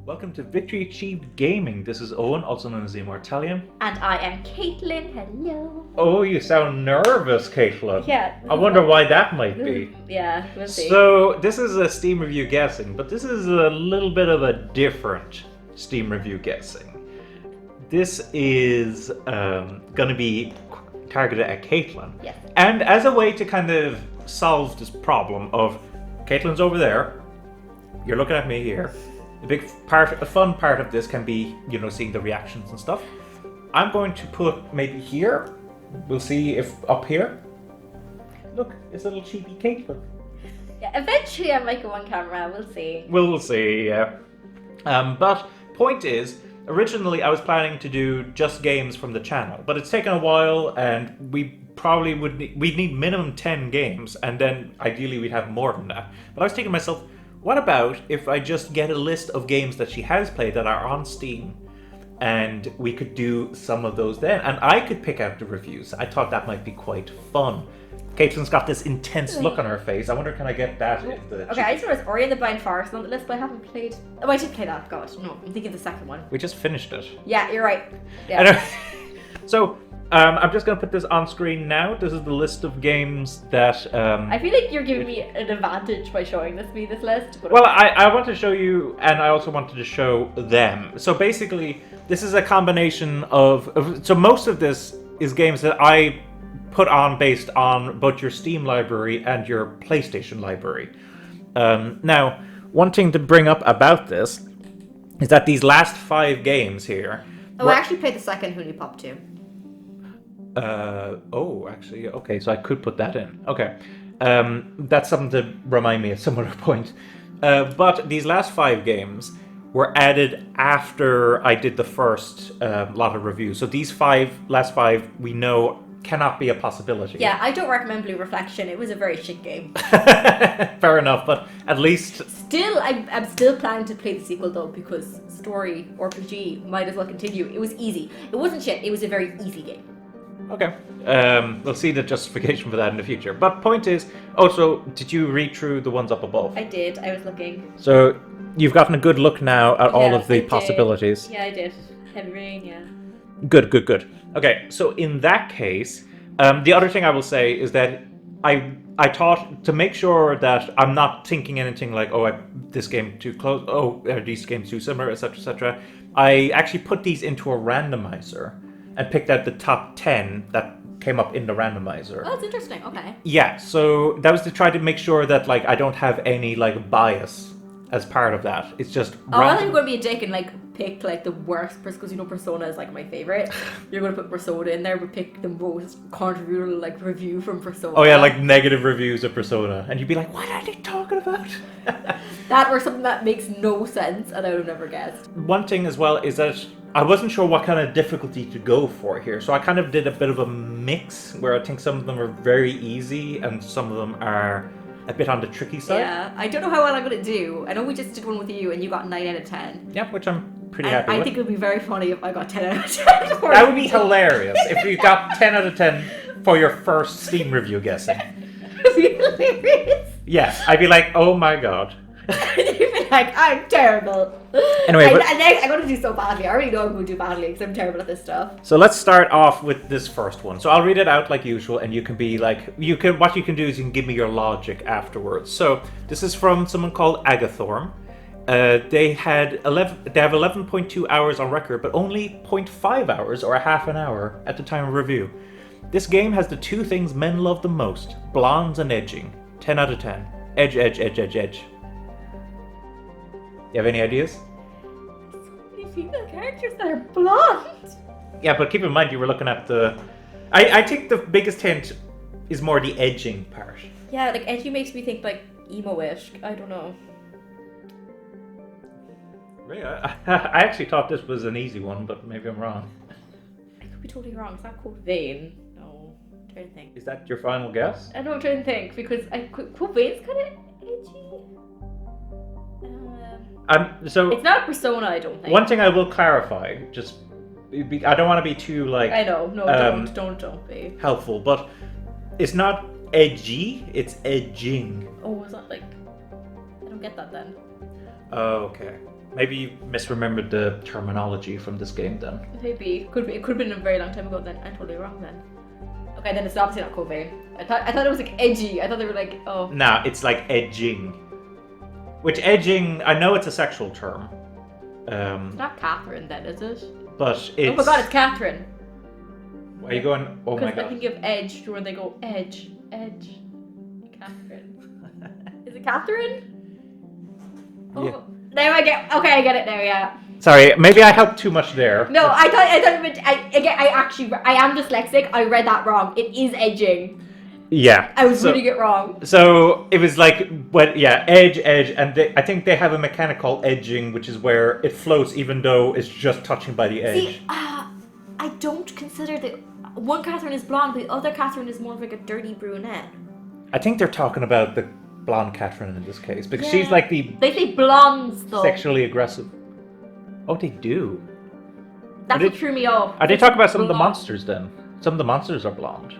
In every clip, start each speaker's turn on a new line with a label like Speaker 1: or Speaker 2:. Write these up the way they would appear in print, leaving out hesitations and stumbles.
Speaker 1: Welcome to Victory Achieved Gaming. This is Owen, also known as the Immortalium.
Speaker 2: And I am Kathlynn. Hello.
Speaker 1: Oh, you sound nervous, Kathlynn.
Speaker 2: Yeah.
Speaker 1: I wonder why that might be.
Speaker 2: Yeah, we'll see.
Speaker 1: So, this is a Steam review guessing, but this is a little bit of a different Steam review guessing. This is going to be targeted at Kathlynn.
Speaker 2: Yes.
Speaker 1: And as a way to kind of solve this problem of Kathlyn's over there, you're looking at me here. A fun part of this can be, seeing the reactions and stuff. I'm going to put maybe here. We'll see if up here. Look, it's a little cheapy Kathlynn.
Speaker 2: Yeah, eventually I might go on camera. We'll see.
Speaker 1: We'll see, yeah. But point is, originally I was planning to do just games from the channel, but it's taken a while, and we probably we'd need minimum 10 games, and then ideally we'd have more than that. But I was thinking to myself, what about if I just get a list of games that she has played that are on Steam, and we could do some of those then, and I could pick out the reviews. I thought that might be quite fun. Caitlin's got this intense look on her face. I wonder, can I get that in the...
Speaker 2: Okay, I just noticed Ori and the Blind Forest on the list, but I haven't played... Oh, I did play that. God, no. I'm thinking of the second one.
Speaker 1: We just finished it.
Speaker 2: Yeah, you're right. Yeah.
Speaker 1: Anyway, so, I'm just going to put this on screen now. This is the list of games that...
Speaker 2: I feel like you're giving me an advantage by showing me this list. But
Speaker 1: well, I want to show you, and I also wanted to show them. So basically, this is a combination of... So most of this is games that I put on based on both your Steam library and your PlayStation library. Now, one thing to bring up about this is that these last 5 games here...
Speaker 2: Oh, I actually played the second Hooney Pop 2.
Speaker 1: Actually, okay, so I could put that in. Okay. That's something to remind me at some other point. But these last 5 games were added after I did the first lot of reviews. So these last five, we know cannot be a possibility.
Speaker 2: Yeah, I don't recommend Blue Reflection. It was a very shit game.
Speaker 1: Fair enough, but at least...
Speaker 2: Still, I'm still planning to play the sequel though, because story, RPG, might as well continue. It was easy. It wasn't shit, it was a very easy game.
Speaker 1: Okay. We'll see the justification for that in the future. But point is, also, did you read through the ones up above?
Speaker 2: I did, I was looking.
Speaker 1: So, you've gotten a good look now at all of the
Speaker 2: I did.
Speaker 1: possibilities.
Speaker 2: Yeah, I did. Heavy Rain, yeah.
Speaker 1: Good. Okay, so in that case, the other thing I will say is that I thought, to make sure that I'm not thinking anything like, this game too close, are these games too similar, etc., etc., I actually put these into a randomizer and picked out the top 10 that came up in the randomizer.
Speaker 2: Oh, that's interesting, okay.
Speaker 1: Yeah, so that was to try to make sure that, like, I don't have any, like, bias as part of that. It's just
Speaker 2: I thought you were going to be a dick and, pick, the worst, because, Persona is, my favorite. You're going to put Persona in there, but pick the most controversial, review from Persona.
Speaker 1: Oh, yeah, negative reviews of Persona. And you'd be like, what are they talking about?
Speaker 2: That or something that makes no sense, and I would have never guessed.
Speaker 1: One thing as well is that I wasn't sure what kind of difficulty to go for here, so I kind of did a bit of a mix, where I think some of them are very easy, and some of them are a bit on the tricky side.
Speaker 2: Yeah, I don't know how well I'm going to do. I know we just did one with you, and you got 9 out of 10.
Speaker 1: Yeah, which I'm pretty happy with.
Speaker 2: I think it would be very funny if I got 10 out of 10.
Speaker 1: That would be hilarious if you got 10 out of 10 for your first Steam review guessing.
Speaker 2: It would be hilarious.
Speaker 1: Yes, I'd be like, oh my god.
Speaker 2: You'd be like, I'm terrible.
Speaker 1: Anyway,
Speaker 2: I'm going to do so badly. I already know I'm going to do badly because I'm terrible at this stuff.
Speaker 1: So let's start off with this first one. So I'll read it out like usual, and you can be like, what you can do is you can give me your logic afterwards. So this is from someone called Agathorm. They have 11.2 hours on record, but only 0.5 hours or a half an hour at the time of review. This game has the 2 things men love the most: blondes and edging. 10 out of 10. Edge, edge, edge, edge, edge. You have any ideas?
Speaker 2: So many female characters that are blonde.
Speaker 1: Yeah, but keep in mind you were looking at the... I think the biggest hint is more the edging part.
Speaker 2: Yeah, edgy makes me think emo-ish. I don't know.
Speaker 1: Really? I actually thought this was an easy one, but maybe I'm wrong.
Speaker 2: I could be totally wrong. It's not Code Vein. No. I'm trying to think.
Speaker 1: Is that your final guess?
Speaker 2: I know, I'm trying to think, because Code Vein's kind of edgy.
Speaker 1: So
Speaker 2: it's not Persona, I don't think.
Speaker 1: One thing I will clarify, I don't want to be too
Speaker 2: I know, no, don't be
Speaker 1: helpful, but it's not edgy, it's edging.
Speaker 2: Oh, it's not I don't get that then.
Speaker 1: Okay. Maybe you misremembered the terminology from this game then.
Speaker 2: Maybe. Could be. It could have been a very long time ago then. I'm totally wrong then. Okay, then it's obviously not Cove. I thought it was like edgy. I thought they were like, oh.
Speaker 1: Nah, it's like edging. Which edging, I know it's a sexual term.
Speaker 2: It's not Kathlynn then, is it?
Speaker 1: But it's...
Speaker 2: Oh my god, it's Kathlynn.
Speaker 1: Why are you going, oh my god?
Speaker 2: Because I think of edge, where they go edge. Kathlynn. Is it Kathlynn? Oh,
Speaker 1: Yeah.
Speaker 2: Now I get it now, yeah.
Speaker 1: Sorry, maybe I helped too much there.
Speaker 2: No, I thought it meant, I am dyslexic, I read that wrong. It is edging.
Speaker 1: Yeah.
Speaker 2: I was reading it wrong.
Speaker 1: So it was like, edge, and I think they have a mechanic called edging, which is where it floats even though it's just touching by the edge.
Speaker 2: See, I don't consider one Kathlynn is blonde, but the other Kathlynn is more of like a dirty brunette.
Speaker 1: I think they're talking about the blonde Kathlynn in this case, because she's like the...
Speaker 2: They say blondes, though.
Speaker 1: Sexually aggressive. Oh, they do.
Speaker 2: That's what threw me off.
Speaker 1: Are they talking about some of the monsters then? Some of the monsters are blonde.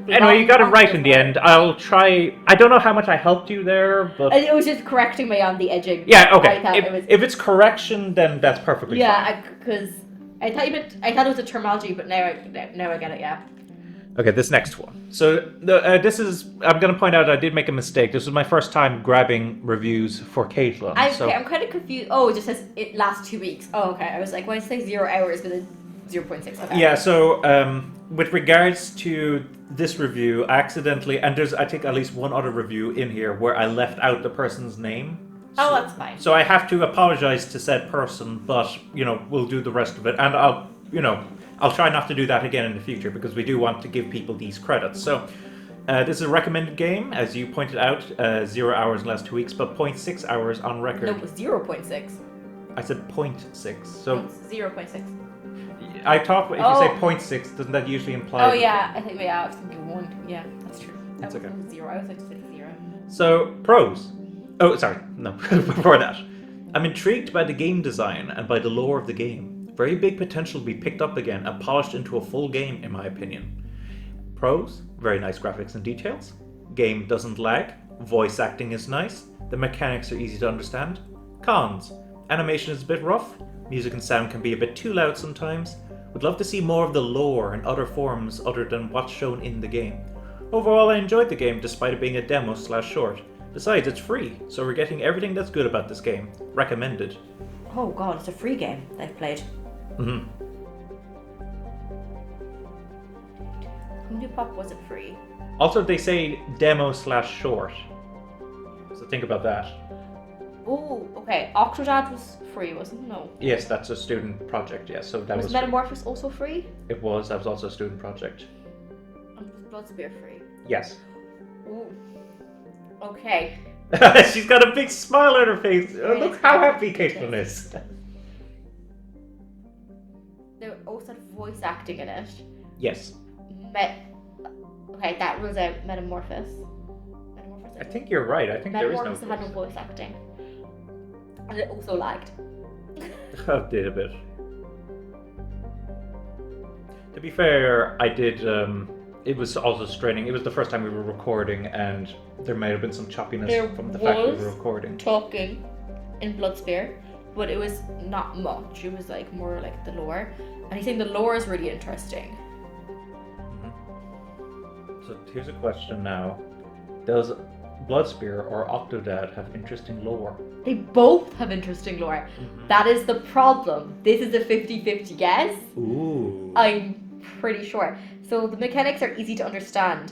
Speaker 1: Anyway, you got it right in the end. I'll try. I don't know how much I helped you there, but
Speaker 2: it was just correcting me on the edging.
Speaker 1: Yeah, okay. If it's correction, then that's perfectly fine.
Speaker 2: Yeah, because I thought it was a terminology, but now I get it. Yeah.
Speaker 1: Okay, this next one. So this is. I'm going to point out I did make a mistake. This was my first time grabbing reviews for Kathlynn.
Speaker 2: I'm kind of confused. Oh, it just says it lasts 2 weeks. Oh, okay. I was like, why does it say 0 hours but then 0.6? Okay.
Speaker 1: Yeah. So with regards to this review, I accidentally, and there's I think at least one other review in here where I left out the person's name.
Speaker 2: Oh, that's fine.
Speaker 1: So I have to apologize to said person, but we'll do the rest of it, and I'll try not to do that again in the future because we do want to give people these credits. So this is a recommended game, as you pointed out, 0 hours in the last 2 weeks, but 0.6 hours on record.
Speaker 2: No, it was 0.6.
Speaker 1: I said 0.6. So
Speaker 2: it's 0.6.
Speaker 1: I thought if you say 0.6, doesn't that usually imply?
Speaker 2: Oh yeah, I think I was thinking 1. Yeah, that's true.
Speaker 1: That's okay.
Speaker 2: 0. I was like 0.
Speaker 1: So pros. Oh, sorry, no. Before that, I'm intrigued by the game design and by the lore of the game. Very big potential to be picked up again and polished into a full game, in my opinion. Pros: very nice graphics and details. Game doesn't lag. Voice acting is nice. The mechanics are easy to understand. Cons: animation is a bit rough. Music and sound can be a bit too loud sometimes. Would love to see more of the lore in other forms other than what's shown in the game. Overall, I enjoyed the game despite it being a demo/short. Besides, it's free, so we're getting everything that's good about this game. Recommended.
Speaker 2: Oh god, it's a free game I've played.
Speaker 1: Mm-hmm.
Speaker 2: New Pop wasn't free.
Speaker 1: Also, they say demo/short. So think about that.
Speaker 2: Oh, okay. Octodad was free, wasn't it? No.
Speaker 1: Yes, that's a student project, yes. So that was
Speaker 2: Metamorphosis also free?
Speaker 1: It was. That was also a student project.
Speaker 2: And was Bloodspear free?
Speaker 1: Yes.
Speaker 2: Ooh. Okay.
Speaker 1: She's got a big smile on her face. Oh, look how happy Kathlynn is.
Speaker 2: There also had voice acting in it.
Speaker 1: Yes.
Speaker 2: Okay, that rules out Metamorphosis.
Speaker 1: I think you're right. I think there is no
Speaker 2: Metamorphosis had no voice acting. And it also lagged.
Speaker 1: Oh, did a bit. To be fair, I did. It was also straining. It was the first time we were recording, and there might have been some choppiness from the fact we were recording.
Speaker 2: Talking in Bloodspear, but it was not much. It was like more like the lore, and he's saying the lore is really interesting.
Speaker 1: Mm-hmm. So here's a question now: does Bloodspear or Octodad have interesting lore?
Speaker 2: They both have interesting lore. Mm-hmm. That is the problem. This is a 50-50 guess.
Speaker 1: Ooh.
Speaker 2: I'm pretty sure. So the mechanics are easy to understand.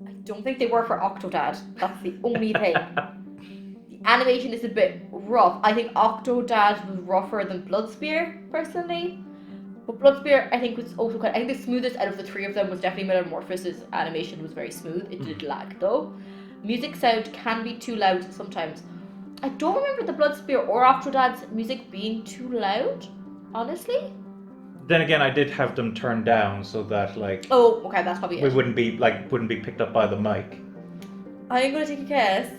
Speaker 2: I don't think they were for Octodad. That's the only thing. The animation is a bit rough. I think Octodad was rougher than Bloodspear, personally. But Bloodspear, I think, was also I think the smoothest out of the three of them was definitely Metamorphosis. Animation was very smooth. It did lag, though. Music sound can be too loud sometimes. I don't remember the Bloodspear or Octodad's music being too loud, honestly.
Speaker 1: Then again, I did have them turned down so that
Speaker 2: Oh, okay, that's probably
Speaker 1: we
Speaker 2: it.
Speaker 1: wouldn't be picked up by the mic.
Speaker 2: I'm gonna take a guess.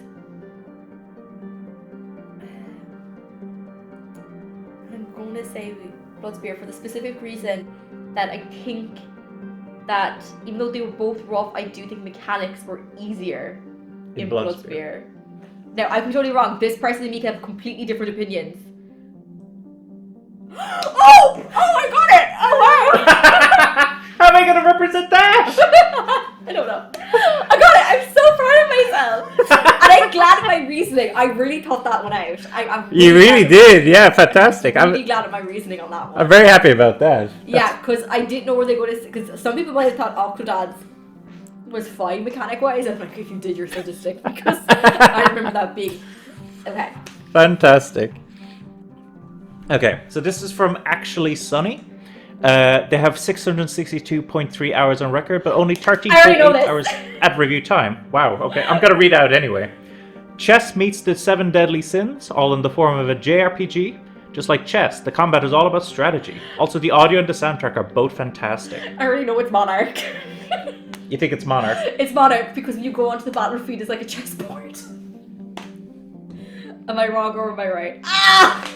Speaker 2: I'm gonna say Bloodspear for the specific reason that I think that even though they were both rough, I do think mechanics were easier in Bloodspear. Now, I could be totally wrong. This person and me can have completely different opinions. Oh! Oh, I got it! Oh, wow!
Speaker 1: How am I going to represent that?
Speaker 2: I don't know. I got it! I'm so proud of myself! And I'm glad of my reasoning. I really thought that one out. I'm
Speaker 1: You really did, yeah, fantastic.
Speaker 2: I'm really glad of my reasoning on that one.
Speaker 1: I'm very happy about that.
Speaker 2: Yeah, because I didn't know where they go to... Because some people might have thought Octodad's was fine mechanic-wise. I'm like, if you did, you're sadistic. Because I remember that being... Okay.
Speaker 1: Fantastic. Okay, so this is from Actually Sunny. They have 662.3 hours on record, but only 13.8 hours at review time. Wow, okay, I'm gonna read out anyway. Chess meets the 7 deadly sins, all in the form of a JRPG. Just like chess, the combat is all about strategy. Also, the audio and the soundtrack are both fantastic.
Speaker 2: I already know it's Monarch.
Speaker 1: You think it's Monarch?
Speaker 2: It's Monarch because when you go onto the battlefield, it's like a chessboard. Am I wrong or am I right? Ah!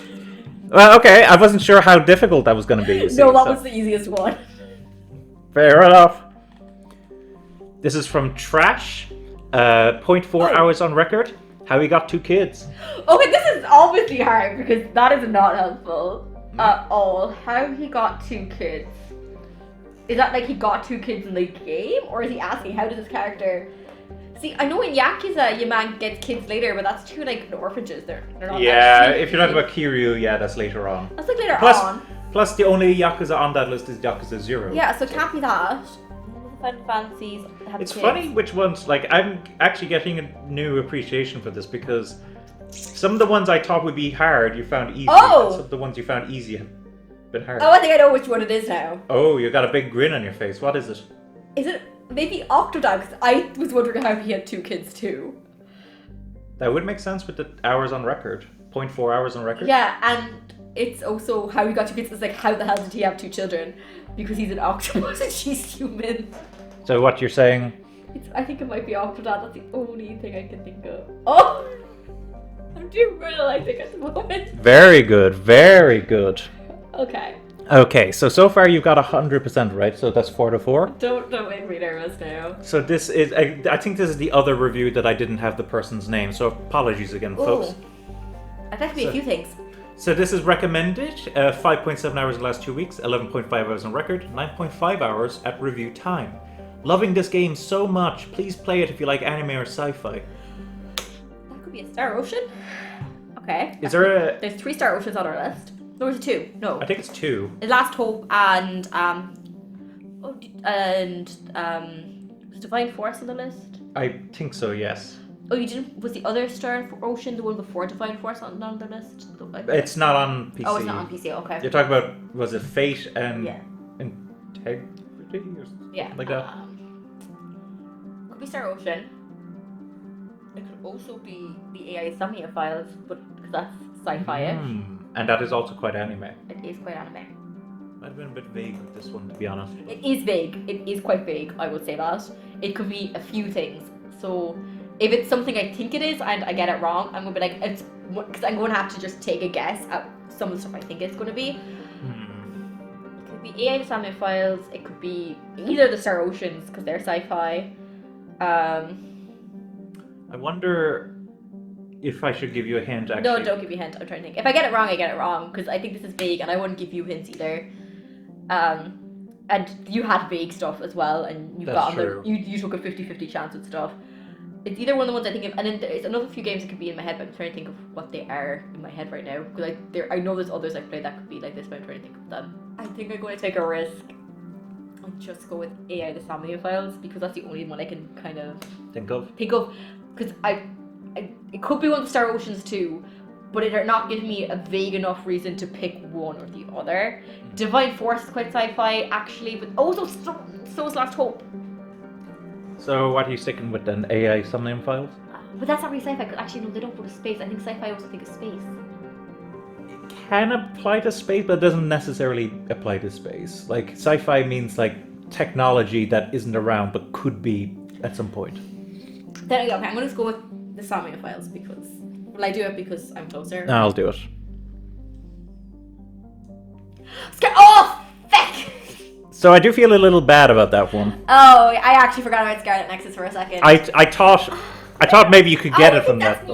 Speaker 1: Well, okay, I wasn't sure how difficult that was going to be.
Speaker 2: No, that was the easiest one.
Speaker 1: Fair enough. This is from Trash. 0.4 hours on record. How he got 2 kids.
Speaker 2: Okay, this is obviously hard because that is not helpful at all. How he got 2 kids. Is that like he got 2 kids in the game? Or is he asking how does this character... See, I know in Yakuza, your man gets kids later, but that's 2 like orphanages. They're not.
Speaker 1: Yeah, if you're talking about Kiryu, yeah, that's later on.
Speaker 2: That's like later on.
Speaker 1: Plus, the only Yakuza on that list is Yakuza 0.
Speaker 2: Yeah, so it can't be that. Final Fantasies have
Speaker 1: It's
Speaker 2: kids.
Speaker 1: funny which ones. Like, I'm actually getting a new appreciation for this because some of the ones I thought would be hard, you found easy.
Speaker 2: Oh!
Speaker 1: And some of the ones you found easy have been hard.
Speaker 2: Oh, I think I know which one it is now.
Speaker 1: Oh, you got a big grin on your face. What is it?
Speaker 2: Is it maybe Octodad? Because I was wondering how he had 2 kids too.
Speaker 1: That would make sense with the hours on record. 0.4 hours on record.
Speaker 2: Yeah, and it's also how he got 2 kids. It's like, how the hell did he have 2 children? Because he's an octopus and she's human.
Speaker 1: So what you're saying?
Speaker 2: I think it might be Octodad. That's the only thing I can think of. Oh! I'm doing well, I think, at the moment.
Speaker 1: Very good, very good.
Speaker 2: Okay.
Speaker 1: Okay, so far you've got 100% right, so that's 4 to 4.
Speaker 2: Don't make me nervous now.
Speaker 1: So this is, I think this is the other review that I didn't have the person's name, so apologies again, folks.
Speaker 2: I'd like to be a few things.
Speaker 1: So this is recommended, 5.7 hours in the last 2 weeks, 11.5 hours on record, 9.5 hours at review time. Loving this game so much, please play it if you like anime or sci-fi.
Speaker 2: That could be a Star Ocean. Okay.
Speaker 1: Is there a...
Speaker 2: There's 3 Star Oceans on our list. No, is it 2? No.
Speaker 1: I think it's 2.
Speaker 2: The Last Hope and was Divine Force on the list?
Speaker 1: I think so, yes.
Speaker 2: Oh, you didn't? Was the other Star Ocean the one before Divine Force on the list?
Speaker 1: It's not on PC.
Speaker 2: Oh, it's not on PC. Okay.
Speaker 1: You're talking about, was it Fate and Integrity or
Speaker 2: yeah,
Speaker 1: like that?
Speaker 2: Could be Star Ocean. It could also be the AI Samia files, but because that's sci-fi-ish.
Speaker 1: And that is also quite anime.
Speaker 2: It is quite anime.
Speaker 1: Might have been a bit vague with this one, to be honest.
Speaker 2: It is vague. It is quite vague, I would say that. It could be a few things. So if it's something I think it is and I get it wrong, I'm going to be like, it's because I'm going to have to just take a guess at some of the stuff I think it's going to be. It could be AI Samia files. It could be either the Star Oceans because they're sci-fi.
Speaker 1: I wonder if I should give you a hint, actually.
Speaker 2: No, don't give me a hint. I'm trying to think. If I get it wrong, I get it wrong because I think this is vague and I wouldn't give you hints either. And you had vague stuff as well, and you got on the you took a 50-50 chance with stuff. It's either one of the ones I think of, and then there's another few games that could be in my head, but I'm trying to think of what they are in my head right now. Because I know there's others I've played that could be like this, but I'm trying to think of them. I think I'm going to take a risk and just go with AI the Samia files because that's the only one I can kind of
Speaker 1: think of.
Speaker 2: Because it could be one of the Star Oceans too, but it are not giving me a vague enough reason to pick one or the other. Divine Force is quite sci-fi actually, but also so is Last Hope.
Speaker 1: So what are you sticking with then? AI Somnium files?
Speaker 2: But that's not really sci-fi, because actually no, they don't go to space. I think sci-fi also think of space.
Speaker 1: It can apply to space, but it doesn't necessarily apply to space. Like, sci-fi means like technology that isn't around but could be at some point.
Speaker 2: Then okay, I'm going to go with the Samia files because... Will I do it because I'm closer?
Speaker 1: No, I'll do it.
Speaker 2: Oh, feck!
Speaker 1: So I do feel a little bad about that one.
Speaker 2: Oh, I actually forgot about Scarlet Nexus for a second.
Speaker 1: I thought maybe you could get it from that.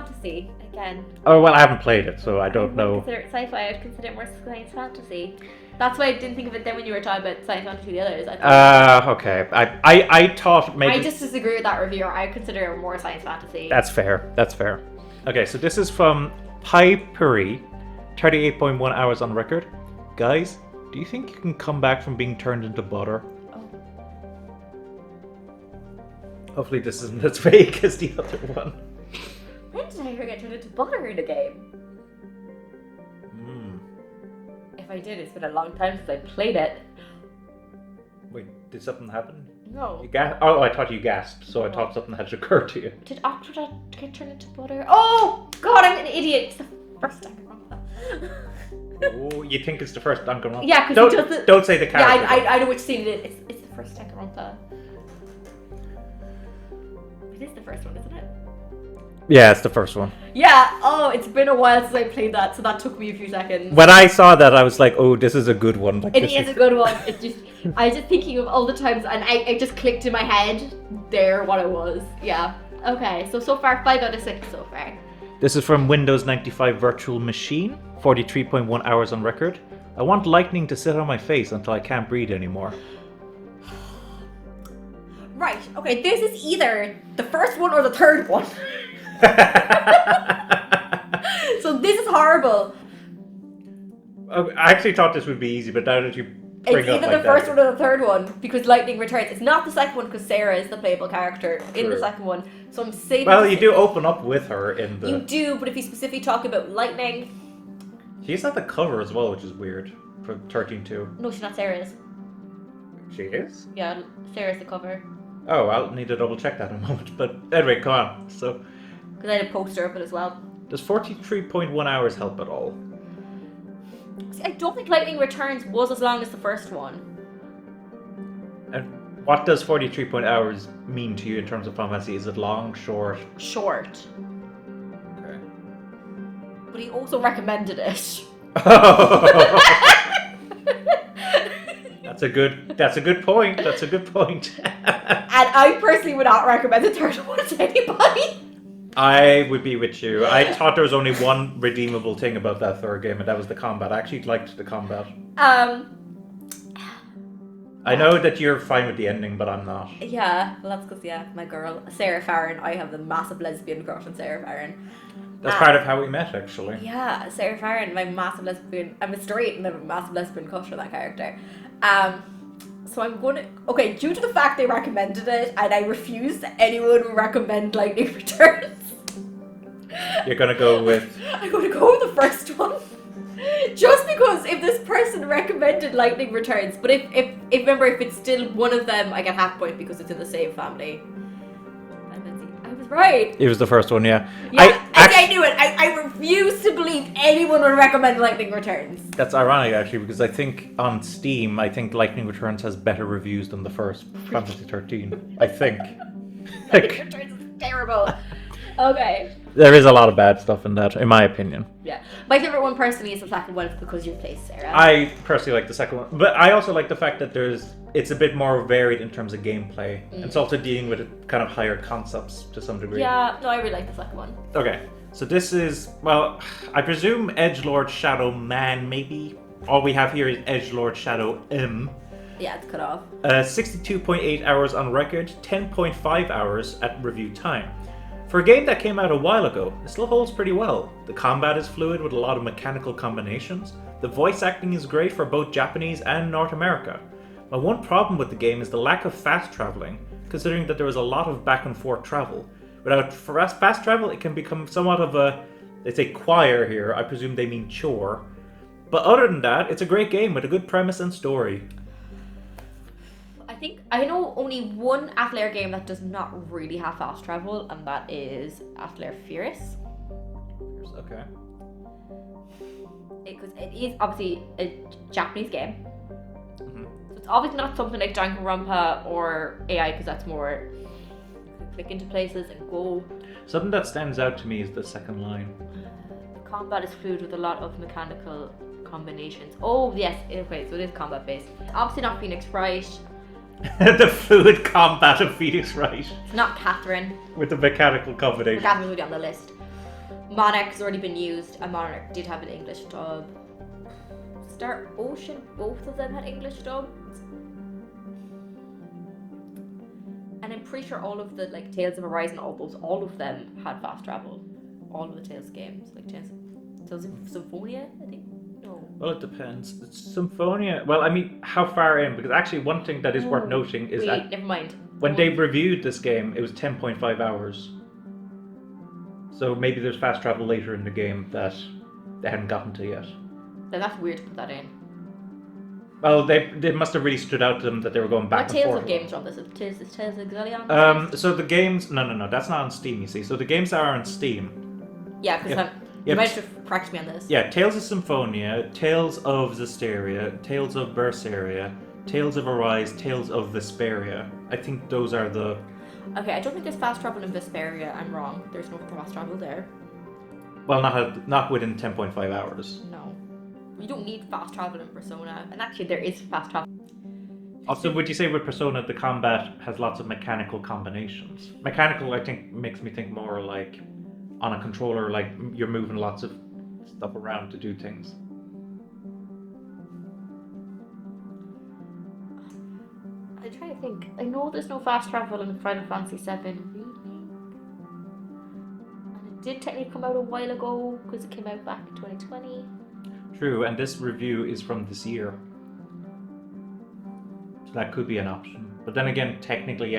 Speaker 2: fantasy again.
Speaker 1: Oh, well, I haven't played it, so I don't know.
Speaker 2: Consider it sci-fi. I'd consider it more science fantasy. That's why I didn't think of it then when you were talking about science fantasy. The others.
Speaker 1: Okay. I thought maybe.
Speaker 2: I just disagree with that reviewer. I consider it more science fantasy.
Speaker 1: That's fair. Okay, so this is from Hyperi, 38.1 hours on record. Guys, do you think you can come back from being turned into butter?
Speaker 2: Oh.
Speaker 1: Hopefully this isn't as fake as the other one.
Speaker 2: When did I ever get turned into butter in a game? If I did, it's been a long time since I played it.
Speaker 1: Wait, did something happen?
Speaker 2: No.
Speaker 1: You oh, I thought you gasped, so I thought something had occurred to you.
Speaker 2: Did Octodad get turned into butter? Oh God, I'm an idiot. It's the first Danganronpa.
Speaker 1: Oh, you think it's the first Danganronpa?
Speaker 2: Yeah, because
Speaker 1: don't say the character.
Speaker 2: Yeah, I know which scene it is. It's the first Danganronpa. It is the first one, isn't it?
Speaker 1: Yeah, it's the first one.
Speaker 2: Yeah. Oh, it's been a while since I played that, so that took me a few seconds.
Speaker 1: When I saw that, I was like, "Oh, this is a good one." Like,
Speaker 2: it is a good one. It's just, I was just thinking of all the times, and I just clicked in my head there what it was. Yeah. Okay. So far, 5 out of 6 so far.
Speaker 1: This is from Windows 95 Virtual Machine, 43.1 hours on record. I want lightning to sit on my face until I can't breathe anymore.
Speaker 2: Right. Okay. This is either the first one or the third one. So this is horrible.
Speaker 1: I actually thought this would be easy, but now that you bring
Speaker 2: it's
Speaker 1: up
Speaker 2: either
Speaker 1: like
Speaker 2: the first one or the third one because lightning returns. It's not the second one because Sarah is the playable character in the second one. So I'm saying.
Speaker 1: Well, you do open up with her in the.
Speaker 2: You do, but if you specifically talk about lightning.
Speaker 1: She's at the cover as well, which is weird for 13.2.
Speaker 2: No, she's not. Sarah is.
Speaker 1: She is?
Speaker 2: Yeah, Sarah's the cover.
Speaker 1: Oh, I'll need to double check that in a moment. But anyway, come on. So.
Speaker 2: Because I had a poster of it as well.
Speaker 1: Does 43.1 hours help at all?
Speaker 2: See, I don't think Lightning Returns was as long as the first one.
Speaker 1: And what does 43 hours mean to you in terms of Final Fantasy? Is it long, short?
Speaker 2: Short.
Speaker 1: Okay.
Speaker 2: But he also recommended it.
Speaker 1: That's a good point. That's a good point.
Speaker 2: And I personally would not recommend the third one to anybody.
Speaker 1: I would be with you. I thought there was only one redeemable thing about that third game, and that was the combat. I actually liked the combat. I know that you're fine with the ending, but I'm not.
Speaker 2: Yeah, well that's because, my girl, Sarah Farron, I have the massive lesbian crush on Sarah Farron.
Speaker 1: That's part of how we met, actually.
Speaker 2: Yeah, Sarah Farron, my massive lesbian, I'm a straight and I have a massive lesbian crush on that character. So I'm going to, okay, due to the fact they recommended it, and I refuse that anyone would recommend Lightning Returns.
Speaker 1: You're going to go with...
Speaker 2: I'm going to go with the first one. Just because if this person recommended Lightning Returns, but if remember, if it's still one of them, I get half point because it's in the same family. I was right.
Speaker 1: It was the first one, yeah.
Speaker 2: I knew it. I refuse to believe anyone would recommend Lightning Returns.
Speaker 1: That's ironic, actually, because I think on Steam, Lightning Returns has better reviews than the first Final Fantasy 13. I think.
Speaker 2: Lightning Returns is terrible. Okay.
Speaker 1: There is a lot of bad stuff in that, in my opinion.
Speaker 2: Yeah. My favorite one personally is the second one because you play Sarah.
Speaker 1: I personally like the second one. But I also like the fact that it's a bit more varied in terms of gameplay. It's also dealing with kind of higher concepts to some degree.
Speaker 2: Yeah, no, I really like the second one.
Speaker 1: Okay. So this is, well, I presume Edgelord Shadow Man, maybe. All we have here is Edgelord Shadow M.
Speaker 2: Yeah, it's cut off.
Speaker 1: 62.8 hours on record, 10.5 hours at review time. For a game that came out a while ago, it still holds pretty well. The combat is fluid with a lot of mechanical combinations. The voice acting is great for both Japanese and North America. My one problem with the game is the lack of fast traveling, considering that there is a lot of back and forth travel. Without fast travel, it can become somewhat of a, they say choir here, I presume they mean chore. But other than that, it's a great game with a good premise and story.
Speaker 2: I know only one Atelier game that does not really have fast travel, and that is Atelier Fierce.
Speaker 1: Okay.
Speaker 2: Because it is obviously a Japanese game.
Speaker 1: Mm-hmm.
Speaker 2: So it's obviously not something like Danganronpa or AI, because that's more you can click into places and go.
Speaker 1: Something that stands out to me is the second line.
Speaker 2: The combat is fluid with a lot of mechanical combinations. Oh yes, okay, so it is combat based. Obviously not Phoenix Wright.
Speaker 1: The fluid combat of Phoenix Wright.
Speaker 2: It's not Kathlynn.
Speaker 1: With the mechanical combination.
Speaker 2: Kathlynn's already on the list. Monarch has already been used, and Monarch did have an English dub. Star Ocean, both of them had English dubs. And I'm pretty sure all of the like Tales of Arise and all of them had fast travel. All of the Tales games, like Tales of Symphonia, I think. No.
Speaker 1: Well, it depends. Symphonia. Well, I mean, how far in? Because actually, one thing that is worth noting is that
Speaker 2: never mind.
Speaker 1: when they reviewed this game, it was 10.5 hours. So maybe there's fast travel later in the game that they hadn't gotten to yet.
Speaker 2: Then that's weird to put that in.
Speaker 1: Well, they must have really stood out to them that they were going back
Speaker 2: What
Speaker 1: and
Speaker 2: Tales
Speaker 1: forth.
Speaker 2: of games are on this? Is Tales of Xillion?
Speaker 1: So the games... No, that's not on Steam, you see. So the games that are on Steam...
Speaker 2: Yeah, because you might have corrected me on this.
Speaker 1: Yeah, Tales of Symphonia, Tales of Zestiria, Tales of Berseria, Tales of Arise, Tales of Vesperia. I think those are the...
Speaker 2: Okay, I don't think there's fast travel in Vesperia. I'm wrong. There's no fast travel there.
Speaker 1: Well, not within 10.5 hours.
Speaker 2: No. You don't need fast travel in Persona. And actually, there is fast travel.
Speaker 1: Also, would you say with Persona the combat has lots of mechanical combinations? Mechanical, I think, makes me think more like on a controller, like you're moving lots of stuff around to do things.
Speaker 2: I'm trying to think. I know there's no fast travel in Final Fantasy VII remake. And it did technically come out a while ago because it came out back in 2020.
Speaker 1: True, and this review is from this year. So that could be an option. But then again, technically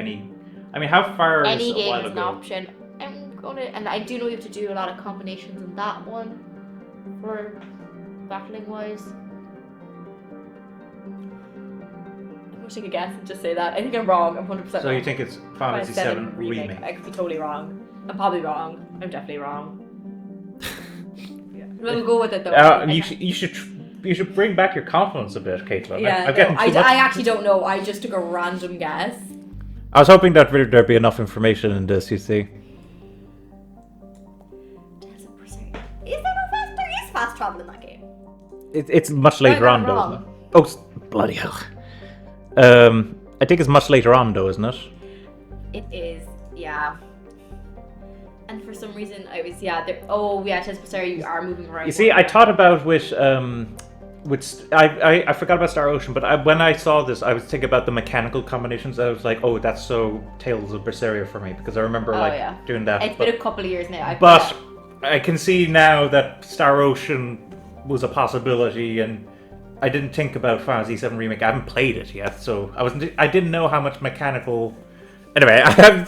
Speaker 1: how far
Speaker 2: Any
Speaker 1: is a
Speaker 2: game
Speaker 1: while
Speaker 2: is an
Speaker 1: ago?
Speaker 2: option. And I do know you have to do a lot of combinations in that one for battling wise. I'm going to take a guess and just say that. I think I'm wrong. I'm 100%
Speaker 1: So
Speaker 2: wrong.
Speaker 1: you think it's Final Fantasy VII Remake?
Speaker 2: I could be totally wrong. I'm probably wrong. I'm definitely wrong. Yeah. We'll go with it though.
Speaker 1: You should bring back your confidence a bit, Kathlynn.
Speaker 2: Yeah, I actually don't know. I just took a random guess.
Speaker 1: I was hoping that there'd be enough information in this, you see.
Speaker 2: There is fast travel in that game.
Speaker 1: It's much later on, though, isn't it? Oh, bloody hell. I think it's much later on, though, isn't it?
Speaker 2: It is, yeah. And for some reason, I was, Tales you are moving around.
Speaker 1: You see, I thought about I forgot about Star Ocean, but when I saw this, I was thinking about the mechanical combinations. I was like, oh, that's so Tales of Berseria for me, because I remember doing that.
Speaker 2: It's been a couple of years now.
Speaker 1: But I can see now that Star Ocean was a possibility, and I didn't think about Final Fantasy VII Remake. I haven't played it yet, so I didn't know how much mechanical. Anyway, I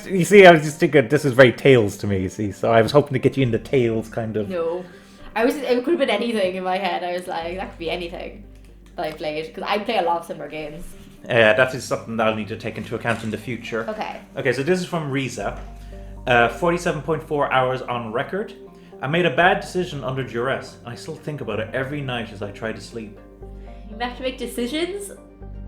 Speaker 1: was just thinking this is very Tales to me. You see, so I was hoping to get you into Tales, kind of.
Speaker 2: No, it could have been anything in my head. I was like, that could be anything that I played because I play a lot of similar games.
Speaker 1: That is something that I'll need to take into account in the future. Okay, so this is from Riza. 47.4 hours on record. I made a bad decision under duress. I still think about it every night as I try to sleep.
Speaker 2: You have to make decisions?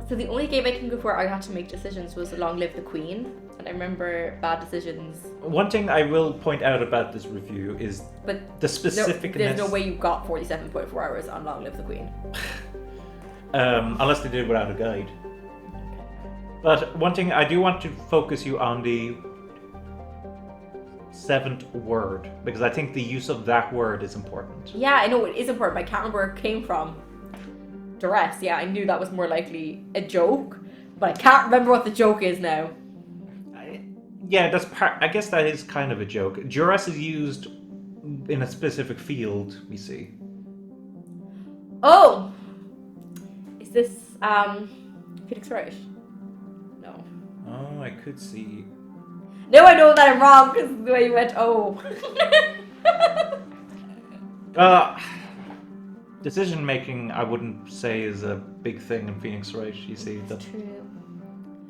Speaker 2: So the only game I can go for I had to make decisions was Long Live the Queen. And I remember bad decisions.
Speaker 1: One thing I will point out about this review is the specificness.
Speaker 2: There's no way you got 47.4 hours on Long Live the Queen.
Speaker 1: Unless they did it without a guide. But one thing I do want to focus you on the 7th word, because I think the use of that word is important.
Speaker 2: Yeah, I know it is important, but I can't remember where it came from. Duress, yeah, I knew that was more likely a joke, but I can't remember what the joke is now.
Speaker 1: I guess that is kind of a joke. Duress is used in a specific field, we see.
Speaker 2: Oh! Is this, Phoenix Wright? No.
Speaker 1: Oh, I could see.
Speaker 2: No, I know that I'm wrong, because the way you went, oh.
Speaker 1: Decision making, I wouldn't say is a big thing in Phoenix Wright. You see,
Speaker 2: That's true.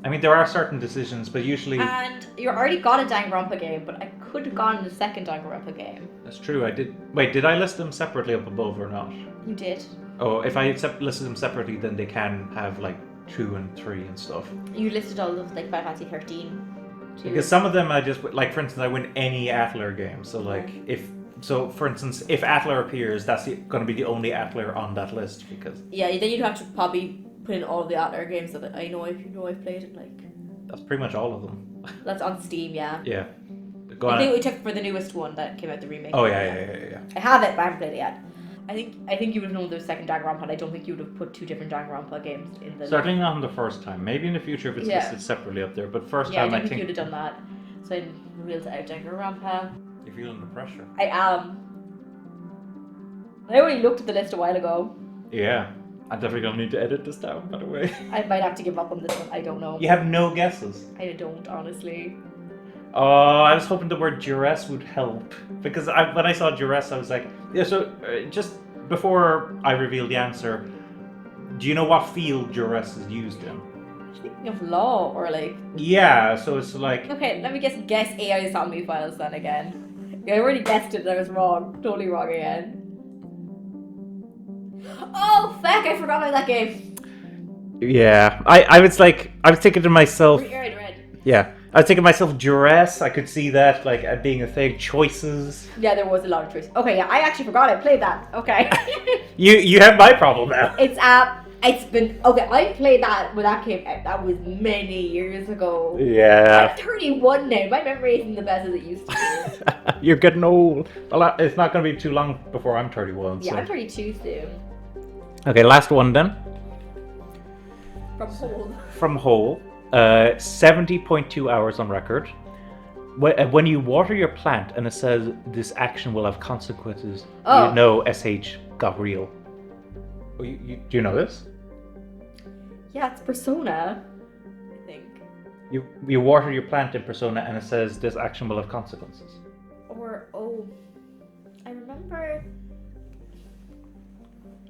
Speaker 1: I mean, there are certain decisions, but usually.
Speaker 2: And you already got a Danganronpa game, but I could have gone in the second Danganronpa game.
Speaker 1: That's true. I did. Wait, did I list them separately up above or not?
Speaker 2: You did.
Speaker 1: Oh, if I listed them separately, then they can have like 2 and 3 and stuff.
Speaker 2: You listed all of like Final Fantasy 13. Too.
Speaker 1: Because some of them I just like, for instance, I win any Atlar game. So like, for instance, if Atlar appears, that's going to be the only Atlar on that list because.
Speaker 2: Yeah, then you'd have to probably put in all of the Atlar games that I've played it like.
Speaker 1: That's pretty much all of them.
Speaker 2: That's on Steam, yeah.
Speaker 1: Yeah. Go
Speaker 2: I
Speaker 1: on.
Speaker 2: think we took for the newest one that came out, the remake.
Speaker 1: Oh yeah.
Speaker 2: I have it, but I haven't played it yet. I think you would have known there's a second Danganronpa. I don't think you would have put two different Danganronpa games in the.
Speaker 1: Certainly not on the first time. Maybe in the future if it's
Speaker 2: Yeah.
Speaker 1: listed separately up there. But first
Speaker 2: Yeah,
Speaker 1: time
Speaker 2: I
Speaker 1: I
Speaker 2: don't think
Speaker 1: think
Speaker 2: you would have done that. So I ruled out Danganronpa.
Speaker 1: you're feeling the pressure.
Speaker 2: I am. I only looked at the list a while ago.
Speaker 1: Yeah. I'm definitely gonna need to edit this down, by the way.
Speaker 2: I might have to give up on this one. I don't know.
Speaker 1: You have no guesses.
Speaker 2: I don't, honestly.
Speaker 1: Oh, I was hoping the word duress would help. Because when I saw duress, I was like, yeah, so just before I reveal the answer, do you know what field duress is used in?
Speaker 2: Speaking of law, or like.
Speaker 1: Yeah, so it's like.
Speaker 2: Okay, let me guess AI zombie files then again. Yeah, I already guessed it and I was wrong. Totally wrong again. Oh, fuck, I forgot about that game.
Speaker 1: Yeah, I was thinking to myself.
Speaker 2: Red.
Speaker 1: Yeah, I was thinking to myself, duress. I could see that like being a thing. Choices.
Speaker 2: Yeah, there was a lot of choices. Okay, yeah, I actually forgot I played that. Okay.
Speaker 1: You have my problem now.
Speaker 2: It's been okay. I played that when that came out. That was many years ago.
Speaker 1: Yeah.
Speaker 2: I'm 31 now. My memory isn't the best as it used to be.
Speaker 1: You're getting old. It's not going to be too long before I'm 31.
Speaker 2: Yeah,
Speaker 1: so.
Speaker 2: I'm 32 soon.
Speaker 1: Okay, last one then.
Speaker 2: From Hold.
Speaker 1: From Hole. 70.2 hours on record. When you water your plant and it says this action will have consequences, you know SH got real. Do you know this?
Speaker 2: Yeah, it's Persona, I think.
Speaker 1: You water your plant in Persona and it says this action will have consequences.
Speaker 2: I remember.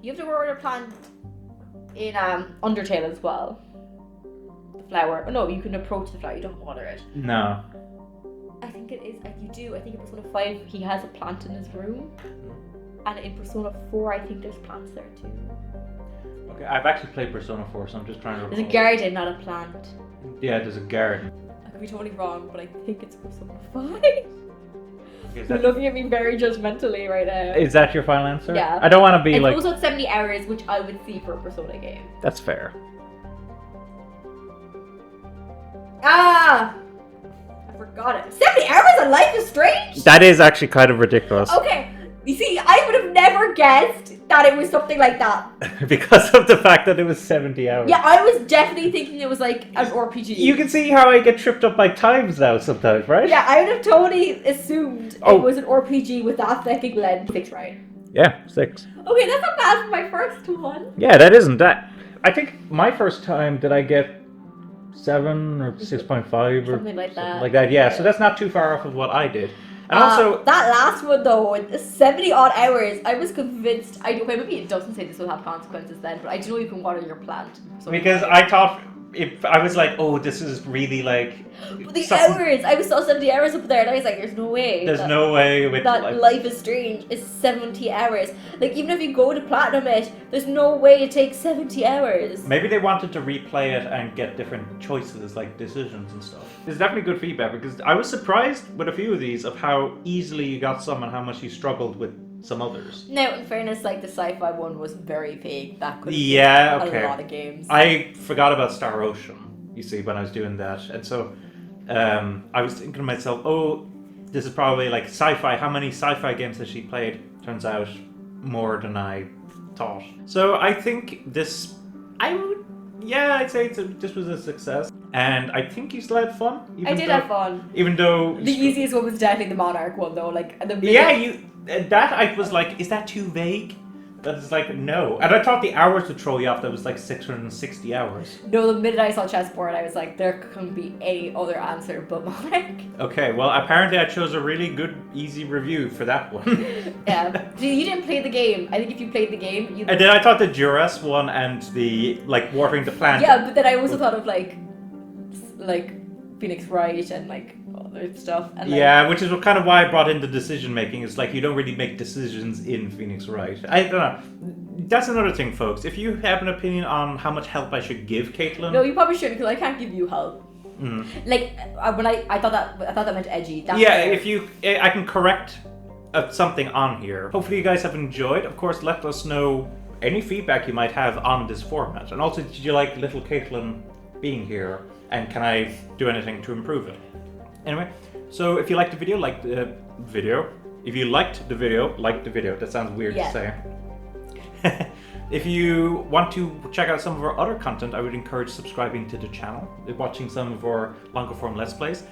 Speaker 2: You have to water your plant in Undertale as well. The flower. Oh, no, you can approach the flower. You don't water it.
Speaker 1: No.
Speaker 2: I think it is. You do. I think in Persona 5 he has a plant in his room, and in Persona 4 I think there's plants there too.
Speaker 1: Okay, I've actually played Persona 4, so I'm just trying to.
Speaker 2: There's a garden, not a plant.
Speaker 1: Yeah, there's a garden.
Speaker 2: I could be totally wrong, but I think it's Persona 5.
Speaker 1: Okay,
Speaker 2: You're looking at me very judgmentally right now.
Speaker 1: Is that your final answer?
Speaker 2: Yeah.
Speaker 1: I don't want to be
Speaker 2: it's
Speaker 1: like.
Speaker 2: also at 70 hours, which I would see for a Persona game.
Speaker 1: That's fair.
Speaker 2: Ah! I forgot it. 70 hours on Life is Strange?
Speaker 1: That is actually kind of ridiculous.
Speaker 2: Okay, you see, I would have never guessed that it was something like that.
Speaker 1: Because of the fact that it was 70 hours.
Speaker 2: Yeah, I was definitely thinking it was like an RPG.
Speaker 1: You can see how I get tripped up by times now sometimes, right?
Speaker 2: Yeah, I would have totally assumed it was an RPG with that aesthetic lens. 6, right?
Speaker 1: Yeah, 6.
Speaker 2: Okay, that's not bad for my first one.
Speaker 1: Yeah, that isn't that. I think my first time did I get 7 or 6.5 or
Speaker 2: something like that.
Speaker 1: Yeah, so that's not too far off of what I did. And also,
Speaker 2: that last one though, 70 odd hours, I was convinced. Maybe it doesn't say this will have consequences then, but I do know you can water your plant. So
Speaker 1: because I thought if I was like, oh, this is really like.
Speaker 2: But the hours, I saw 70 hours up there, and I was like, there's no way.
Speaker 1: There's no way with
Speaker 2: that Life is Strange is 70 hours. Like even if you go to platinum it, there's no way it takes 70 hours.
Speaker 1: Maybe they wanted to replay it and get different choices, like decisions and stuff. It's definitely good feedback because I was surprised with a few of these of how easily you got some and how much you struggled with some others.
Speaker 2: Now, in fairness, like the sci-fi one was very vague. That could
Speaker 1: have
Speaker 2: been a lot of games.
Speaker 1: I forgot about Star Ocean, you see, when I was doing that. And so I was thinking to myself, oh, this is probably like sci-fi. How many sci-fi games has she played? Turns out more than I thought. So I think this, I'd say this was a success. And I think you still had fun.
Speaker 2: I did have fun.
Speaker 1: Even though...
Speaker 2: The easiest one was definitely the Monarch one, though.
Speaker 1: I was like, is that too vague? That is like, no. And I thought the hours would throw you off. That was like 660 hours.
Speaker 2: No, the minute I saw chessboard, I was like, there couldn't be any other answer but Monarch.
Speaker 1: Okay, well, apparently I chose a really good, easy review for that one.
Speaker 2: Yeah. You didn't play the game. I think if you played the game, you...
Speaker 1: And then I thought the duress one and the, like, watering the plant.
Speaker 2: Yeah, but then I also thought of, like Phoenix Wright and, like, other stuff. And,
Speaker 1: yeah, which is kind of why I brought in the decision making. It's like you don't really make decisions in Phoenix Wright. I don't know. That's another thing, folks. If you have an opinion on how much help I should give Kathlynn...
Speaker 2: No, you probably shouldn't, because I can't give you help. Like, when I thought that meant edgy. That's
Speaker 1: I can correct something on here. Hopefully you guys have enjoyed. Of course, let us know any feedback you might have on this format. And also, did you like little Kathlynn being here? And can I do anything to improve it? Anyway, So if you liked the video, like the video. If you liked the video, like the video. That sounds weird to say. If you want to check out some of our other content, I would encourage subscribing to the channel, watching some of our longer form Let's Plays.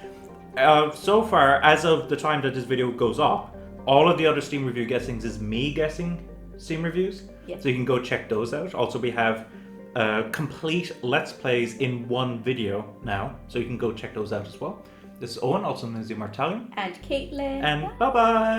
Speaker 1: So far, as of the time that this video goes up, all of the other Steam review guessings is me guessing Steam reviews.
Speaker 2: Yeah.
Speaker 1: So you can go check those out. Also, we have complete Let's Plays in one video now, so you can go check those out as well. This is Owen, also known as the Immortalian.
Speaker 2: And Caitlin.
Speaker 1: And bye-bye!